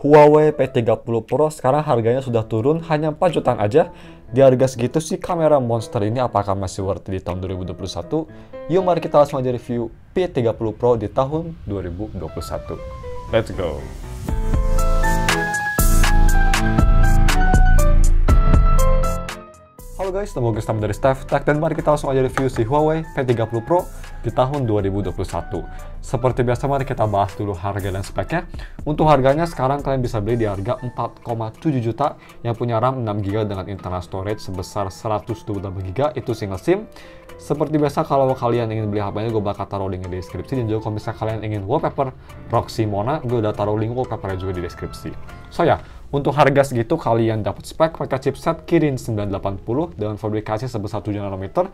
Huawei P30 Pro sekarang harganya sudah turun hanya 4 jutaan aja. Di harga segitu sih kamera monster ini apakah masih worth it di tahun 2021? Yuk mari kita langsung aja review P30 Pro di tahun 2021. Let's go! Halo guys, nama gue Stam dari Steph Tech dan mari kita langsung aja review si Huawei P30 Pro di tahun 2021. Seperti biasa mari kita bahas dulu harga dan speknya. Untuk harganya sekarang kalian bisa beli di harga 4,7 juta yang punya RAM 6GB dengan internal storage sebesar 128GB itu single SIM. Seperti biasa kalau kalian ingin beli HP-nya gue bakal taruh link di deskripsi, dan juga kalau misalnya kalian ingin wallpaper Roxy Mona gue udah taruh link wallpapernya juga di deskripsi. So ya, untuk harga segitu kalian dapat spek pakai chipset Kirin 980 dengan fabrikasi sebesar 7 nm,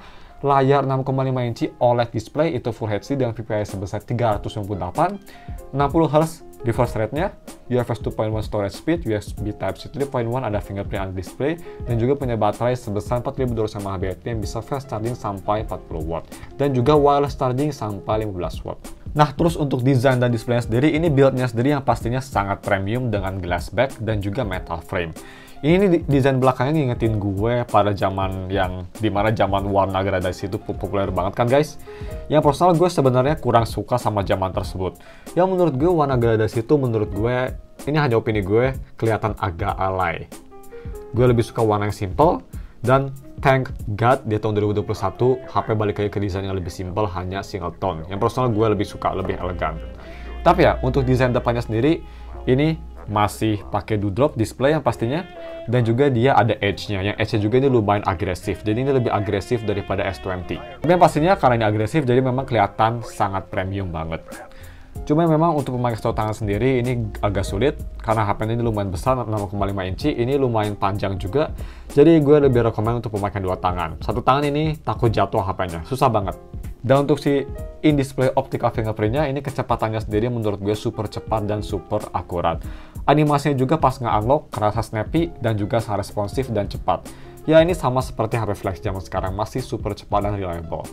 layar 6,5 inci OLED display itu Full HD dengan PPI sebesar 398, 60Hz refresh rate-nya, UFS 2.1 storage speed, USB Type-C 3.1 ada fingerprint on display, dan juga punya baterai sebesar 4200 mAh yang bisa fast charging sampai 40 watt, dan juga wireless charging sampai 15 watt. Nah, terus untuk desain dan displaynya sendiri, ini build-nya sendiri yang pastinya sangat premium dengan glass back dan juga metal frame. Ini desain belakangnya ngingetin gue pada zaman yang dimana zaman warna gradasi itu populer banget kan guys. Yang personal gue sebenarnya kurang suka sama zaman tersebut. Yang menurut gue warna gradasi itu menurut gue, ini hanya opini gue, kelihatan agak alay. Gue lebih suka warna yang simple, dan thank God di tahun 2021 HP balik lagi ke desain yang lebih simple, hanya single tone. Yang personal gue lebih suka, lebih elegan. Tapi ya untuk desain depannya sendiri ini masih pakai dewdrop display yang pastinya, dan juga dia ada edge-nya. Yang edge-nya juga ini lumayan agresif. Jadi ini lebih agresif daripada S20. Tapi yang pastinya karena ini agresif jadi memang kelihatan sangat premium banget. Cuma memang untuk memakai satu tangan sendiri ini agak sulit karena HP ini lumayan besar, 6,5 inci, ini lumayan panjang juga. Jadi gue lebih rekomen untuk memakai dua tangan. Satu tangan ini takut jatuh HP-nya, susah banget. Dan untuk si in-display optical fingerprint-nya ini kecepatannya sendiri menurut gue super cepat dan super akurat. Animasinya juga pas nge-unlock kerasa snappy dan juga sangat responsif dan cepat. Ya ini sama seperti HP flex zaman sekarang, masih super cepat dan reliable.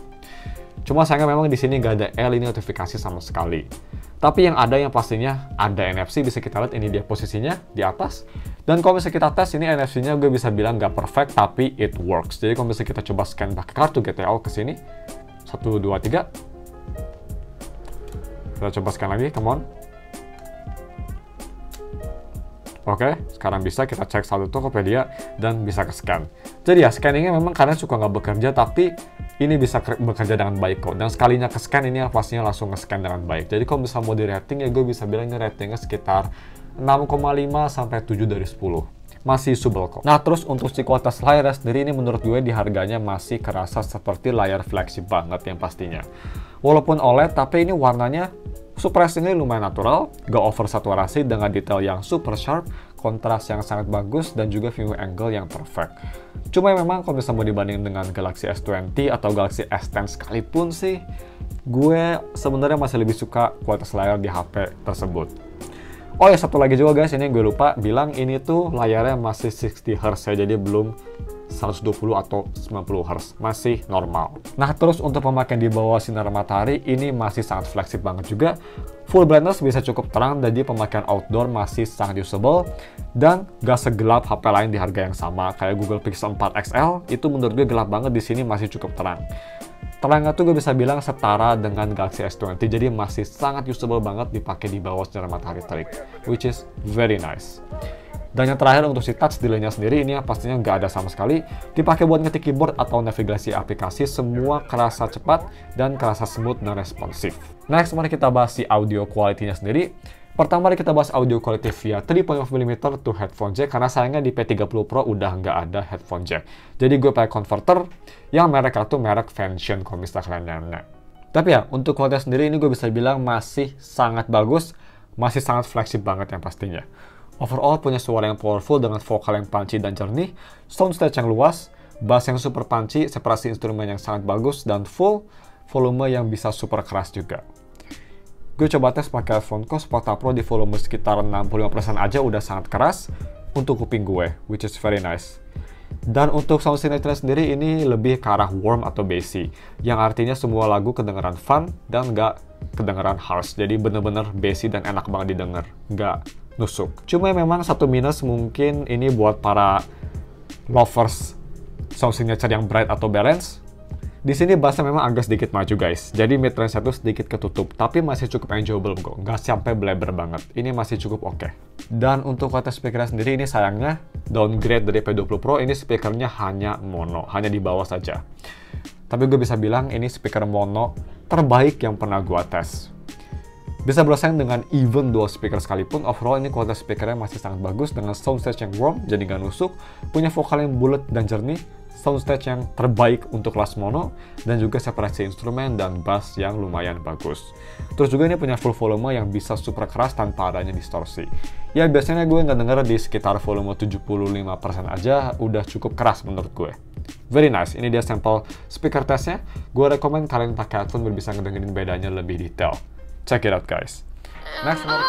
Cuma sayangnya memang di sini nggak ada lini notifikasi sama sekali. Tapi yang ada yang pastinya ada NFC, bisa kita lihat ini dia posisinya di atas. Dan kalau misalnya kita tes ini NFC-nya gue bisa bilang nggak perfect tapi it works. Jadi kalau misalnya kita coba scan pakai kartu GTL ke sini, 1, 2, 3. Kita coba scan lagi, come on. Oke, sekarang bisa kita cek saldo Tokopedia dan bisa ke scan. Jadi ya, scanningnya memang karena suka nggak bekerja, tapi ini bisa bekerja dengan baik kok. Dan sekalinya ke scan ini pastinya langsung nge-scan dengan baik. Jadi kalau misalnya mau di rating ya gue bisa bilang ini ratingnya sekitar 6,5 sampai 7 dari 10. Masih usable kok. Nah terus untuk si kualitas layar sendiri ini menurut gue di harganya masih kerasa seperti layar flagship banget yang pastinya. Walaupun OLED tapi ini warnanya surprisingly lumayan natural, gak over saturasi dengan detail yang super sharp, kontras yang sangat bagus, dan juga view angle yang perfect. Cuma memang kalau misalnya mau dibanding dengan Galaxy S20 atau Galaxy S10 sekalipun sih, gue sebenarnya masih lebih suka kualitas layar di HP tersebut. Oh ya, satu lagi juga guys, ini gue lupa bilang ini tuh layarnya masih 60Hz ya, jadi belum 120 atau 90Hz, masih normal. Nah terus untuk pemakaian di bawah sinar matahari ini masih sangat fleksibel banget juga. Full brightness bisa cukup terang, jadi pemakaian outdoor masih sangat usable. Dan gak segelap HP lain di harga yang sama, kayak Google Pixel 4 XL, itu menurut gue gelap banget, di sini masih cukup terang. Terangnya tuh gue bisa bilang setara dengan Galaxy S20, jadi masih sangat usable banget dipakai di bawah sinar matahari terik, which is very nice. Dan yang terakhir untuk si touch delay-nya sendiri ini pastinya nggak ada sama sekali. Dipakai buat ngetik keyboard atau navigasi aplikasi, semua kerasa cepat dan kerasa smooth dan responsif. Next, mari kita bahas si audio quality-nya sendiri. Pertama, mari kita bahas audio quality via 3.5mm to headphone jack, karena sayangnya di P30 Pro udah nggak ada headphone jack. Jadi gue pakai converter yang mereknya tuh merek Vention kalau misalnya kalian nanya. Tapi ya, untuk kualitas sendiri ini gue bisa bilang masih sangat bagus, masih sangat fleksibel banget yang pastinya. Overall punya suara yang powerful dengan vokal yang punchy dan jernih, soundstage yang luas, bass yang super punchy, separasi instrumen yang sangat bagus, dan full volume yang bisa super keras juga. Gue coba tes pakai earphone-ku Spota Pro di volume sekitar 65% aja udah sangat keras untuk kuping gue, which is very nice. Dan untuk sound signature sendiri ini lebih ke arah warm atau bassy, yang artinya semua lagu kedengaran fun dan nggak kedengaran harsh. Jadi bener-bener bassy dan enak banget didengar, nggak nusuk. Cuma memang satu minus mungkin ini buat para lovers sound signature yang bright atau balance. Di sini bassnya memang agak sedikit maju guys, jadi mid-range itu sedikit ketutup, tapi masih cukup enjoyable kok, nggak sampai bleber banget. Ini masih cukup oke. Dan untuk kualitas speakernya sendiri ini sayangnya downgrade dari P20 Pro, ini speakernya hanya mono, hanya di bawah saja. Tapi gue bisa bilang ini speaker mono terbaik yang pernah gue tes. Bisa bersaing dengan even dual speaker sekalipun, overall ini kualitas speakernya masih sangat bagus dengan soundstage yang warm, jadi nggak nusuk, punya vokal yang bulat dan jernih, soundstage yang terbaik untuk kelas mono, dan juga separasi instrumen dan bass yang lumayan bagus. Terus juga ini punya full volume yang bisa super keras tanpa adanya distorsi. Ya biasanya gue nggak denger di sekitar volume 75% aja udah cukup keras menurut gue. Very nice, ini dia sampel speaker testnya. Gue rekomen kalian pakai headphone biar bisa ngedengerin bedanya lebih detail. Check it out guys. Next one.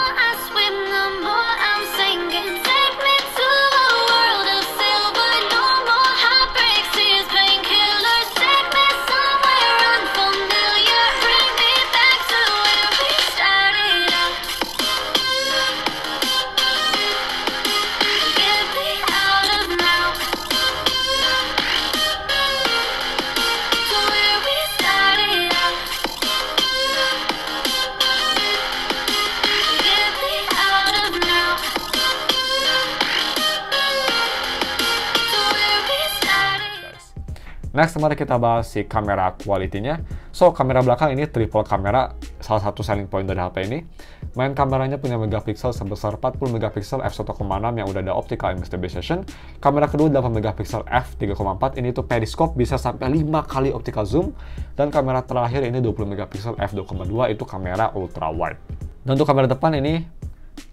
Next, mari kita bahas si kamera quality-nya. So, kamera belakang ini triple kamera, salah satu selling point dari HP ini. Main kameranya punya megapiksel sebesar 40 megapiksel f1.6 yang udah ada optical image stabilization. Kamera kedua 8 megapiksel f3.4, ini tuh periscope bisa sampai 5 kali optical zoom. Dan kamera terakhir ini 20 megapiksel f2.2, itu kamera ultra wide. Dan untuk kamera depan ini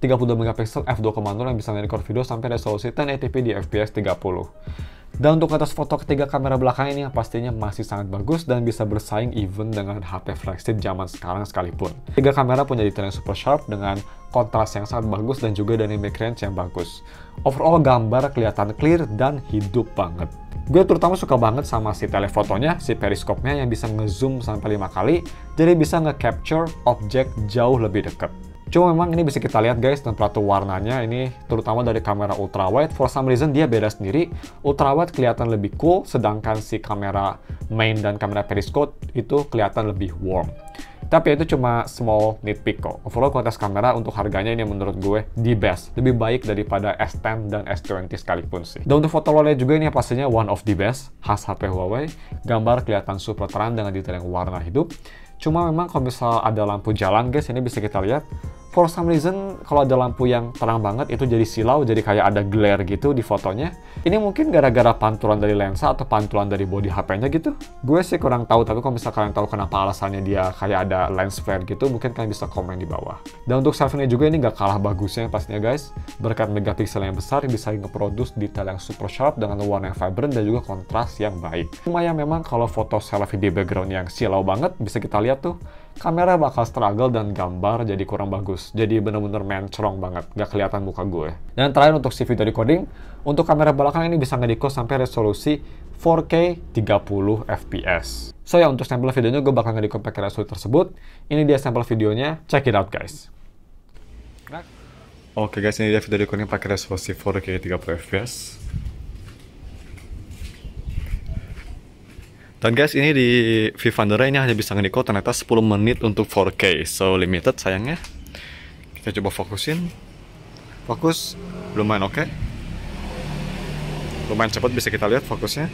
32 megapiksel f2.0 yang bisa nge-record video sampai resolusi 1080p di fps 30. Dan untuk atas foto ketiga kamera belakang ini pastinya masih sangat bagus dan bisa bersaing even dengan HP flagship zaman sekarang sekalipun. Tiga kamera punya detail yang super sharp dengan kontras yang sangat bagus dan juga dynamic range yang bagus. Overall gambar kelihatan clear dan hidup banget. Gue terutama suka banget sama si telefotonya, si periskopnya yang bisa nge-zoom sampai 5 kali, jadi bisa nge-capture objek jauh lebih dekat. Cuma memang ini bisa kita lihat guys, temperatur warnanya ini terutama dari kamera ultrawide, for some reason dia beda sendiri. Ultrawide kelihatan lebih cool, sedangkan si kamera main dan kamera periscope itu kelihatan lebih warm. Tapi itu cuma small nitpick kok. Overall kualitas kamera untuk harganya ini menurut gue the best, lebih baik daripada S10 dan S20 sekalipun sih. Dan untuk foto wallnya juga ini pastinya one of the best, khas HP Huawei. Gambar kelihatan super terang dengan detail yang warna hidup. Cuma memang kalau misal ada lampu jalan guys, ini bisa kita lihat. For some reason, kalau ada lampu yang terang banget, itu jadi silau, jadi kayak ada glare gitu di fotonya. Ini mungkin gara-gara pantulan dari lensa atau pantulan dari body HP-nya gitu. Gue sih kurang tahu, tapi kalau misalnya kalian tahu kenapa alasannya dia kayak ada lens flare gitu, mungkin kalian bisa komen di bawah. Dan untuk selfie-nya juga ini nggak kalah bagusnya pastinya guys. Berkat megapiksel yang besar, bisa nge-produce detail yang super sharp dengan warna yang vibrant dan juga kontras yang baik. Cuma ya memang kalau foto selfie di background yang silau banget, bisa kita lihat tuh, kamera bakal struggle dan gambar jadi kurang bagus. Jadi bener-bener mencrong banget, gak kelihatan muka gue. Dan terakhir untuk si video recording, untuk kamera belakang ini bisa nge-decode sampai resolusi 4K 30 fps. So ya untuk sampel videonya gue bakal nge-decode pakai resolusi tersebut. Ini dia sampel videonya, check it out guys. Oke guys, ini dia video recording pakai resolusi 4K 30 fps. Dan guys, ini di Vivander ini hanya bisa nge-decode ternyata 10 menit untuk 4K, so limited sayangnya. Kita coba fokusin. Fokus, lumayan oke. Lumayan cepat bisa kita lihat fokusnya.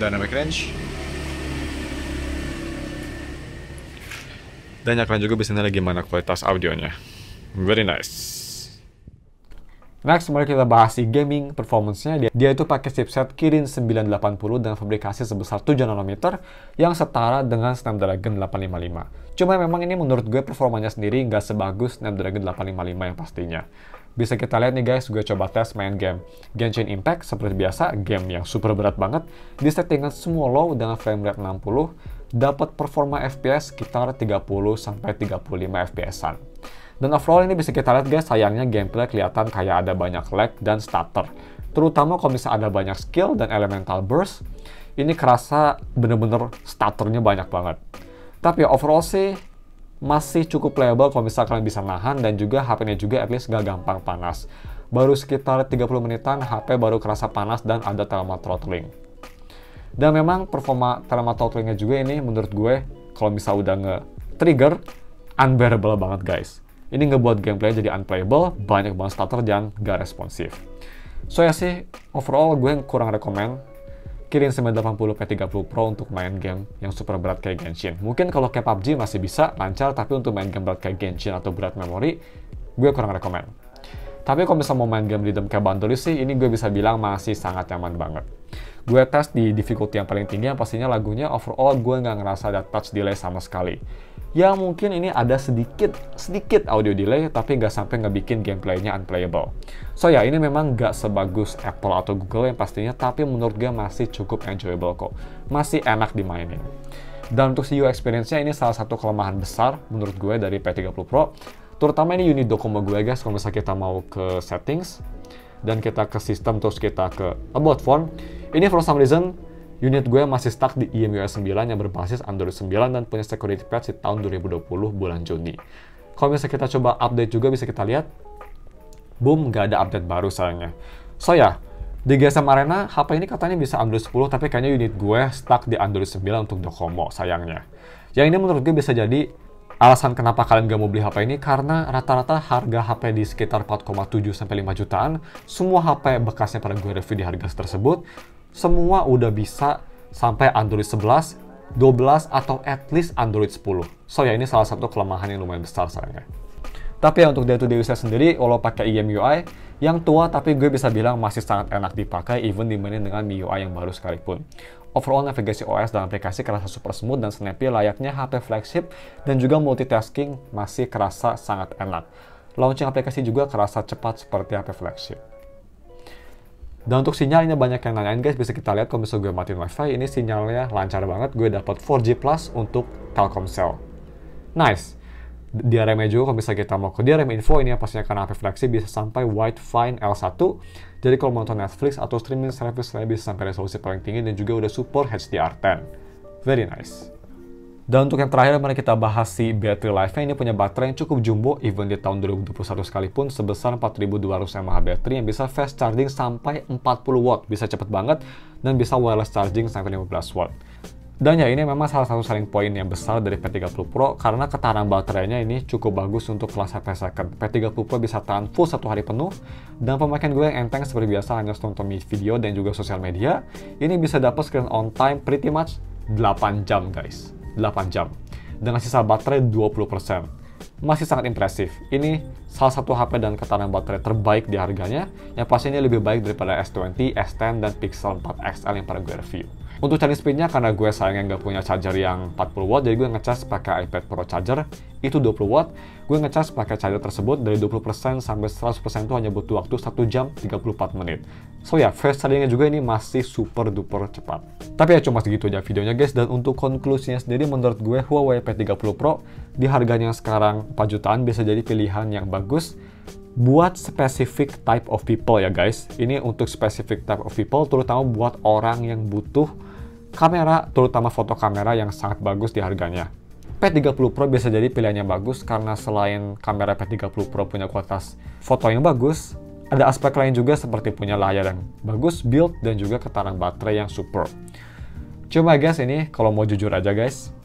Dynamic range. Dan kalian juga bisa nilai gimana kualitas audionya. Very nice. Next, mari kita bahas si gaming performance-nya. Dia itu pakai chipset Kirin 980 dengan fabrikasi sebesar 7 nanometer yang setara dengan Snapdragon 855. Cuma memang ini menurut gue performanya sendiri nggak sebagus Snapdragon 855 yang pastinya. Bisa kita lihat nih guys, gue coba tes main game Genshin Impact seperti biasa, game yang super berat banget. Di settingan semua low dengan frame rate 60, dapat performa FPS sekitar 30-35 FPS-an. Dan overall ini bisa kita lihat guys, sayangnya gameplay kelihatan kayak ada banyak lag dan stutter. Terutama kalau misalnya ada banyak skill dan elemental burst, ini kerasa bener-bener stutternya banyak banget. Tapi overall sih, masih cukup playable kalau misalnya kalian bisa nahan, dan juga HP-nya juga at least gak gampang panas. Baru sekitar 30 menitan HP baru kerasa panas dan ada thermal throttling. Dan memang performa thermal throttlingnya juga ini menurut gue kalau misal udah nge-trigger unbearable banget guys. Ini ngebuat gameplay jadi unplayable, banyak banget stutter dan gak responsif. So ya sih, overall gue kurang rekomen Kirin 980 P30 Pro untuk main game yang super berat kayak Genshin. Mungkin kalau kayak PUBG masih bisa lancar, tapi untuk main game berat kayak Genshin atau berat memori, gue kurang rekomen. Tapi kalau misalnya mau main game rhythm kayak Bandolis sih, ini gue bisa bilang masih sangat nyaman banget. Gue tes di difficulty yang paling tinggi, yang pastinya lagunya overall gue nggak ngerasa ada touch delay sama sekali. Ya mungkin ini ada sedikit audio delay, tapi nggak sampai ngebikin gameplaynya unplayable. So ya, ini memang nggak sebagus Apple atau Google yang pastinya, tapi menurut gue masih cukup enjoyable kok. Masih enak dimainin. Dan untuk si UI experience-nya, ini salah satu kelemahan besar menurut gue dari P30 Pro. Terutama ini unit Docomo gue guys, kalau misalnya kita mau ke settings, dan kita ke sistem, terus kita ke about phone, ini for some reason unit gue masih stuck di EMUI 9 yang berbasis Android 9 dan punya security patch di tahun 2020 bulan Juni. Kalau misalnya kita coba update juga, bisa kita lihat, boom, nggak ada update baru sayangnya. So ya, di GSM Arena, HP ini katanya bisa Android 10, tapi kayaknya unit gue stuck di Android 9 untuk Docomo, sayangnya. Yang ini menurut gue bisa jadi alasan kenapa kalian gak mau beli HP ini, karena rata-rata harga HP di sekitar 4,7-5 jutaan, semua HP bekasnya pada gue review di harga tersebut, semua udah bisa sampai Android 11, 12, atau at least Android 10. So ya, ini salah satu kelemahan yang lumayan besar sayangnya. Tapi ya untuk day-to-day usage sendiri, walau pakai EMUI yang tua, tapi gue bisa bilang masih sangat enak dipakai even dibanding dengan MIUI yang baru sekalipun. Overall navigasi OS dan aplikasi kerasa super smooth dan snappy layaknya HP flagship, dan juga multitasking masih kerasa sangat enak. Launching aplikasi juga kerasa cepat seperti HP flagship. Dan untuk sinyalnya banyak yang nanyain guys, bisa kita lihat kalau misalnya gue matiin wifi, ini sinyalnya lancar banget, gue dapat 4G Plus untuk Telkomsel. Nice. DRM-nya juga kalau misalnya kita mau ke DRM info, ini pastinya karena HP flagship bisa sampai Widefine L1. Jadi kalau mau nonton Netflix atau streaming service lain bisa sampai resolusi paling tinggi, dan juga udah support HDR10. Very nice. Dan untuk yang terakhir, mari kita bahas si battery life-nya. Ini punya baterai yang cukup jumbo, even di tahun 2021 sekalipun, sebesar 4200 mAh baterai yang bisa fast charging sampai 40 watt. Bisa cepet banget, dan bisa wireless charging sampai 15 watt. Dan ya, ini memang salah satu selling point yang besar dari P30 Pro, karena ketahanan baterainya ini cukup bagus untuk kelas HP second. P30 Pro bisa tahan full 1 hari penuh, dan pemakaian gue yang enteng seperti biasa hanya nonton video dan juga sosial media. Ini bisa dapat screen on time pretty much 8 jam guys. 8 jam. Dengan sisa baterai 20%. Masih sangat impresif. Ini salah satu HP dan ketahanan baterai terbaik di harganya, yang pastinya lebih baik daripada S20, S10, dan Pixel 4 XL yang pada gue review. Untuk charging speednya, karena gue sayangnya nggak punya charger yang 40 watt, jadi gue ngecas pakai iPad Pro charger, itu 20 watt. Gue ngecas pakai charger tersebut dari 20% sampai 100% itu hanya butuh waktu 1 jam 34 menit. So ya, fast chargingnya juga ini masih super duper cepat. Tapi ya cuma segitu aja videonya guys, dan untuk konklusinya sendiri menurut gue Huawei P30 Pro di harganya sekarang 4 jutaan bisa jadi pilihan yang bagus buat specific type of people ya guys. Ini untuk specific type of people, terutama buat orang yang butuh kamera, terutama foto kamera yang sangat bagus di harganya. P30 Pro bisa jadi pilihan yang bagus karena selain kamera P30 Pro punya kualitas foto yang bagus, ada aspek lain juga seperti punya layar yang bagus, build, dan juga ketahanan baterai yang super. Cuma guys, ini kalau mau jujur aja guys,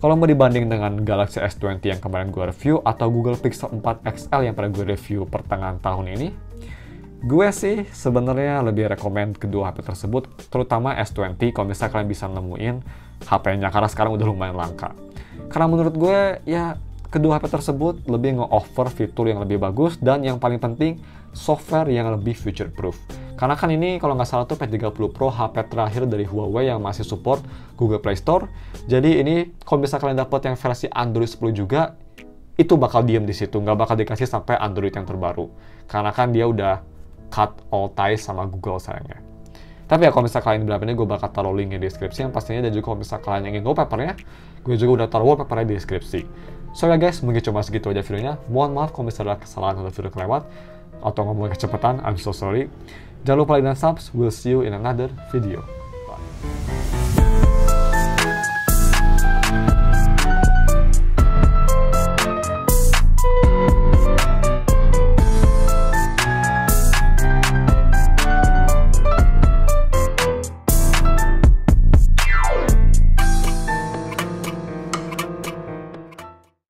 kalau mau dibanding dengan Galaxy S20 yang kemarin gue review atau Google Pixel 4 XL yang pernah gue review pertengahan tahun ini, gue sih sebenarnya lebih rekomend kedua HP tersebut, terutama S20 kalau misalnya kalian bisa nemuin HP-nya, karena sekarang udah lumayan langka. Karena menurut gue ya kedua HP tersebut lebih nge-offer fitur yang lebih bagus, dan yang paling penting software yang lebih future proof. Karena kan ini kalau nggak salah tuh P30 Pro HP terakhir dari Huawei yang masih support Google Play Store. Jadi ini kalau misalnya kalian dapat yang versi Android 10 juga, itu bakal diem di situ, nggak bakal dikasih sampai Android yang terbaru. Karena kan dia udah cut all ties sama Google sayangnya. Tapi ya kalau misalnya kalian berapa ini, gue bakal taruh linknya di deskripsi yang pastinya, dan juga kalau misalnya kalian ingin wallpapernya, gue juga udah taruh wallpapernya di deskripsi. So ya guys, mungkin cuma segitu aja videonya. Mohon maaf kalau misalnya ada kesalahan atau video kelewat, atau ngomong kecepatan, I'm so sorry. Jangan lupa like dan subs, we'll see you in another video.